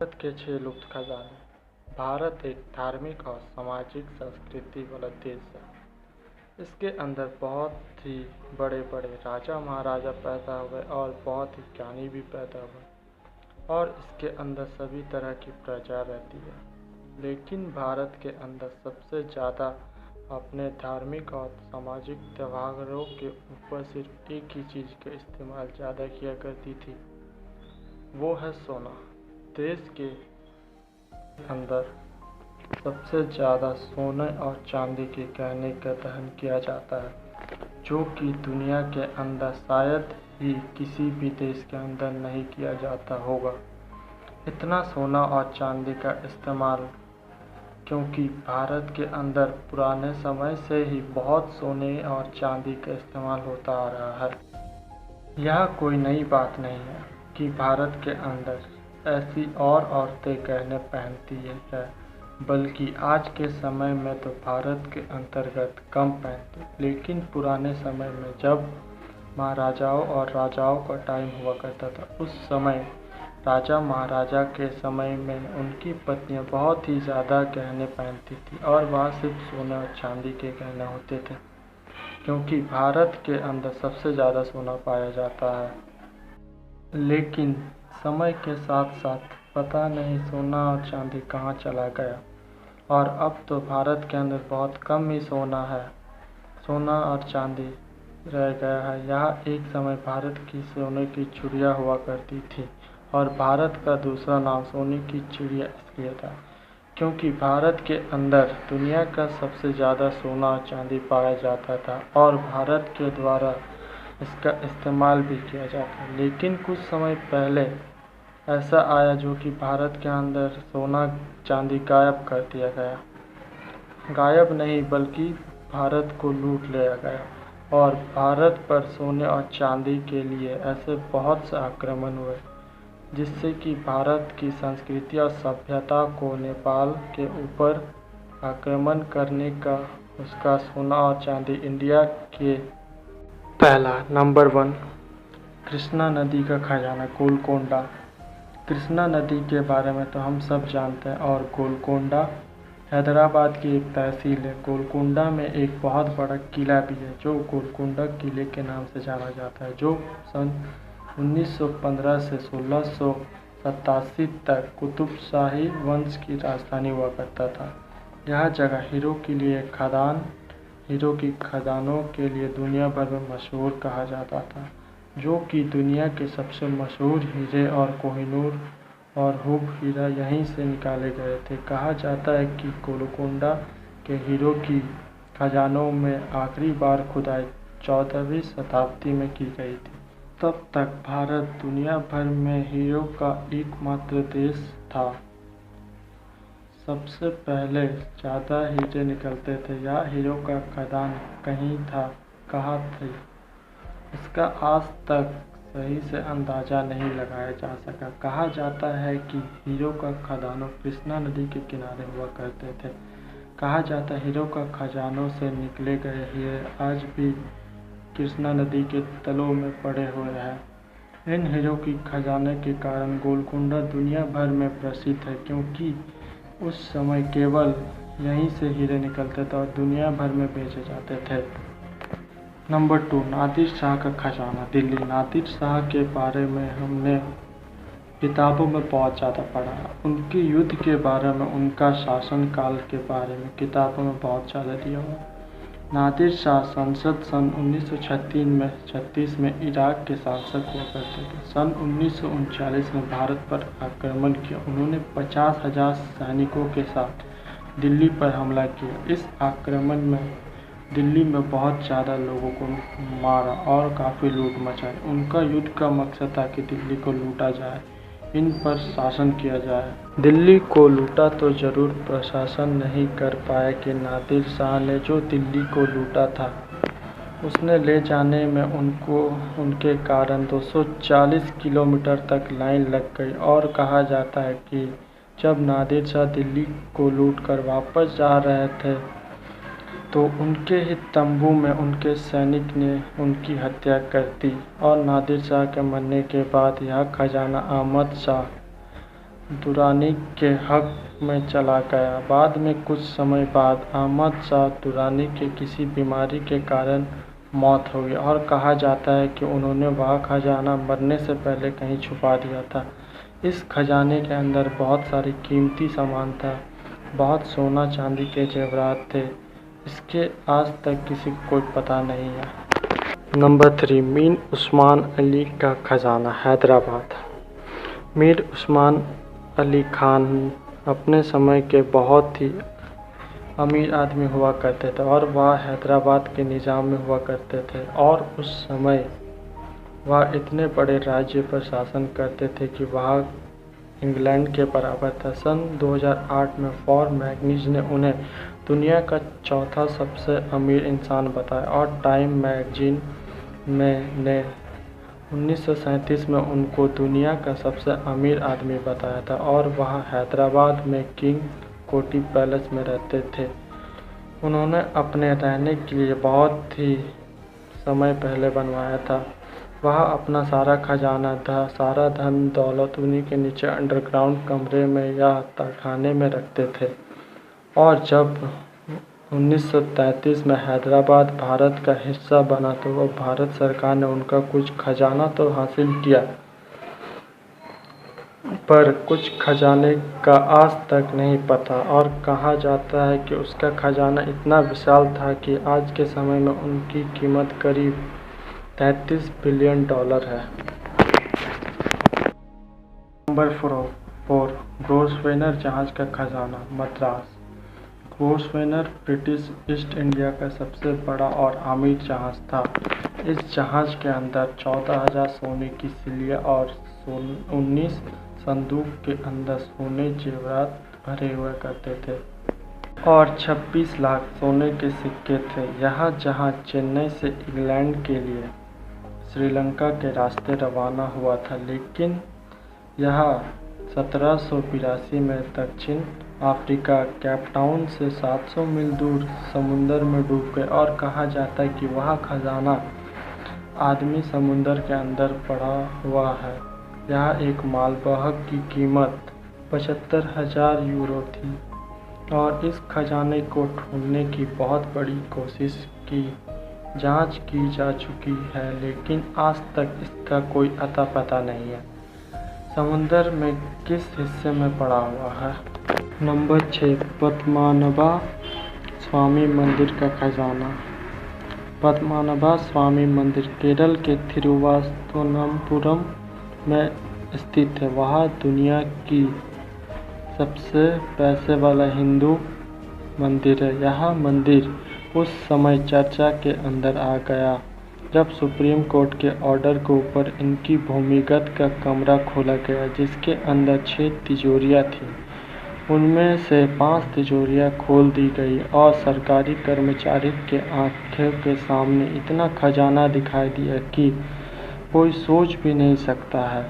भारत के 6 लुप्त खजाने। भारत एक धार्मिक और सामाजिक संस्कृति वाला देश है। इसके अंदर बहुत ही बड़े बड़े राजा महाराजा पैदा हुए और बहुत ही ज्ञानी भी पैदा हुए और इसके अंदर सभी तरह की प्रजा रहती है। लेकिन भारत के अंदर सबसे ज़्यादा अपने धार्मिक और सामाजिक त्योहारों के ऊपर सिर्फ एक ही चीज़ का इस्तेमाल ज़्यादा किया करती थी, वो है सोना। देश के अंदर सबसे ज़्यादा सोने और चांदी के गहने का दहन किया जाता है, जो कि दुनिया के अंदर शायद ही किसी भी देश के अंदर नहीं किया जाता होगा। इतना सोना और चांदी का इस्तेमाल क्योंकि भारत के अंदर पुराने समय से ही बहुत सोने और चांदी का इस्तेमाल होता आ रहा है। यह कोई नई बात नहीं है कि भारत के अंदर ऐसी और औरतें गहने पहनती है, बल्कि आज के समय में तो भारत के अंतर्गत कम पहनते। लेकिन पुराने समय में जब महाराजाओं और राजाओं का टाइम हुआ करता था, उस समय राजा महाराजा के समय में उनकी पत्नियां बहुत ही ज़्यादा गहने पहनती थी और वह सिर्फ सोने और चांदी के गहने होते थे, क्योंकि भारत के अंदर सबसे ज़्यादा सोना पाया जाता है। लेकिन समय के साथ साथ पता नहीं सोना और चांदी कहाँ चला गया और अब तो भारत के अंदर बहुत कम ही सोना और चांदी रह गया है। यह एक समय भारत की सोने की चिड़िया हुआ करती थी और भारत का दूसरा नाम सोने की चिड़िया इसलिए था क्योंकि भारत के अंदर दुनिया का सबसे ज़्यादा सोना और चांदी पाया जाता था और भारत के द्वारा इसका इस्तेमाल भी किया जाता। लेकिन कुछ समय पहले ऐसा आया जो कि भारत के अंदर सोना चांदी गायब कर दिया गया। गायब नहीं बल्कि भारत को लूट लिया गया और भारत पर सोने और चांदी के लिए ऐसे बहुत से आक्रमण हुए, जिससे कि भारत की संस्कृति और सभ्यता को नेपाल के ऊपर आक्रमण करने का उसका सोना और चांदी इंडिया के पहला नंबर 1 कृष्णा नदी का खजाना गोलकोंडा। कृष्णा नदी के बारे में तो हम सब जानते हैं और गोलकोंडा हैदराबाद की एक तहसील है। गोलकोंडा में एक बहुत बड़ा किला भी है जो गोलकोंडा किले के नाम से जाना जाता है, जो सन 1915 से 1687 तक कुतुब शाही वंश की राजधानी हुआ करता था। यह जगह हीरो की खदानों के लिए दुनिया भर में मशहूर कहा जाता था, जो कि दुनिया के सबसे मशहूर हीरे और कोहिनूर और हुब हीरा यहीं से निकाले गए थे। कहा जाता है कि गोलकोंडा के हीरो की खजानों में आखिरी बार खुदाई 14वीं शताब्दी में की गई थी। तब तक भारत दुनिया भर में हीरो का एकमात्र देश था। सबसे पहले ज़्यादा हीरे निकलते थे। यह हीरो का खदान कहाँ थी, इसका आज तक सही से अंदाज़ा नहीं लगाया जा सका। कहा जाता है कि हीरो का खदानों कृष्णा नदी के किनारे हुआ करते थे। कहा जाता है हीरो का खजानों से निकले गए हीरे आज भी कृष्णा नदी के तलों में पड़े हुए हैं। इन हीरो की खजाने के कारण गोलकोंडा दुनिया भर में प्रसिद्ध है, क्योंकि उस समय केवल यहीं से हीरे निकलते थे और दुनिया भर में बेचे जाते थे। नंबर 2 नादिर शाह का खजाना दिल्ली। नादिर शाह के बारे में हमने किताबों में बहुत ज़्यादा पढ़ा है। उनके युद्ध के बारे में, उनका शासनकाल के बारे में किताबों में बहुत ज़्यादा दिया हुआ है। नादिर शाह संसद सन 1936 में इराक के शासक हुआ करते थे। सन 1939 में भारत पर आक्रमण किया। उन्होंने 50,000 सैनिकों के साथ दिल्ली पर हमला किया। इस आक्रमण में दिल्ली में बहुत ज़्यादा लोगों को मारा और काफ़ी लूट मचाई। उनका युद्ध का मकसद था कि दिल्ली को लूटा जाए, इन पर शासन किया जाए। दिल्ली को लूटा तो ज़रूर, प्रशासन नहीं कर पाया कि नादिर शाह ने जो दिल्ली को लूटा था उसने ले जाने में उनके कारण 240 किलोमीटर तक लाइन लग गई। और कहा जाता है कि जब नादिर शाह दिल्ली को लूट कर वापस जा रहे थे तो उनके ही तंबू में उनके सैनिक ने उनकी हत्या कर दी और नादिर शाह के मरने के बाद यह खजाना अहमद शाह दुरानी के हक में चला गया। बाद में कुछ समय बाद अहमद शाह दुरानी के किसी बीमारी के कारण मौत हो गई और कहा जाता है कि उन्होंने वह खजाना मरने से पहले कहीं छुपा दिया था। इस खजाने के अंदर बहुत सारी कीमती सामान था, बहुत सोना चांदी के जेवरात थे। इसके आज तक किसी को कोई पता नहीं है। नंबर 3, मीर उस्मान अली का खजाना, हैदराबाद। मीर उस्मान अली खान अपने समय के बहुत ही अमीर आदमी हुआ करते थे और वह हैदराबाद के निज़ाम में हुआ करते थे और उस समय वह इतने बड़े राज्य पर शासन करते थे कि वह इंग्लैंड के बराबर था। सन 2008 में फॉर मैगजीन ने उन्हें दुनिया का चौथा सबसे अमीर इंसान बताया और टाइम मैगजीन ने 1937 में उनको दुनिया का सबसे अमीर आदमी बताया था और वह हैदराबाद में किंग कोटी पैलेस में रहते थे। उन्होंने अपने रहने के लिए बहुत ही समय पहले बनवाया था। वह अपना सारा खजाना था, सारा धन दौलत उन्हीं के नीचे अंडरग्राउंड कमरे में या तहखाने में रखते थे। और जब 1933 में हैदराबाद भारत का हिस्सा बना तो वो भारत सरकार ने उनका कुछ खजाना तो हासिल किया, पर कुछ खजाने का आज तक नहीं पता और कहा जाता है कि उसका खजाना इतना विशाल था कि आज के समय में उनकी कीमत करीब $33 बिलियन है। नंबर 4, ग्रोसवेनर जहाज का खजाना, मद्रास। ग्रोसवेनर ब्रिटिश ईस्ट इंडिया का सबसे बड़ा और अमीर जहाज था। इस जहाज के अंदर 14,000 सोने की सिल्लियाँ और 19 संदूक के अंदर सोने जेवरात भरे हुए करते थे और 26 लाख सोने के सिक्के थे। यह जहाज चेन्नई से इंग्लैंड के लिए श्रीलंका के रास्ते रवाना हुआ था, लेकिन यह 1782 में दक्षिण अफ्रीका केप टाउन से 700 मील दूर समुंदर में डूब गए और कहा जाता है कि वह खजाना आदमी समुंदर के अंदर पड़ा हुआ है। यह एक मालवाहक की कीमत 75,000 यूरो थी और इस खजाने को ढूंढने की बहुत बड़ी कोशिश की जांच की जा चुकी है, लेकिन आज तक इसका कोई अता पता नहीं है। समुंदर में किस हिस्से में पड़ा हुआ है? नंबर 6, पद्मनाभा स्वामी मंदिर का खजाना। पद्मनाभा स्वामी मंदिर केरल के थिरुवनंतपुरम में स्थित है। वह दुनिया की सबसे पैसे वाला हिंदू मंदिर है। यह मंदिर उस समय चर्चा के अंदर आ गया जब सुप्रीम कोर्ट के ऑर्डर के ऊपर इनकी भूमिगत का कमरा खोला गया, जिसके अंदर 6 तिजोरियां थीं। उनमें से 5 तिजोरियां खोल दी गई और सरकारी कर्मचारी के आंखों के सामने इतना खजाना दिखाई दिया कि कोई सोच भी नहीं सकता है।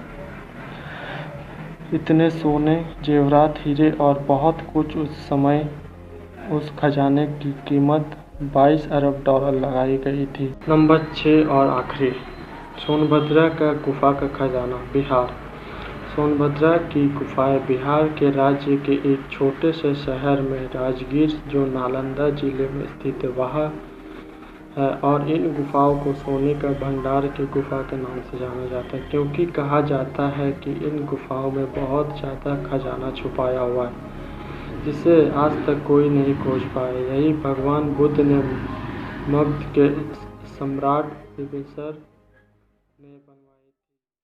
इतने सोने, जेवरात, हीरे और बहुत कुछ। उस समय उस खजाने की कीमत $22 अरब लगाई गई थी। नंबर 6 और आखिरी, सोनभद्रा का गुफा का खजाना, बिहार। सोनभद्रा की गुफाएं बिहार के राज्य के एक छोटे से शहर में राजगीर, जो नालंदा जिले में स्थित है, वहाँ है और इन गुफाओं को सोने का भंडार की गुफा के नाम से जाना जाता है, क्योंकि कहा जाता है कि इन गुफाओं में बहुत ज़्यादा खजाना छुपाया हुआ है, जिसे आज तक कोई नहीं खोज पाया। यही भगवान बुद्ध ने मगध के सम्राट बिंबिसार ने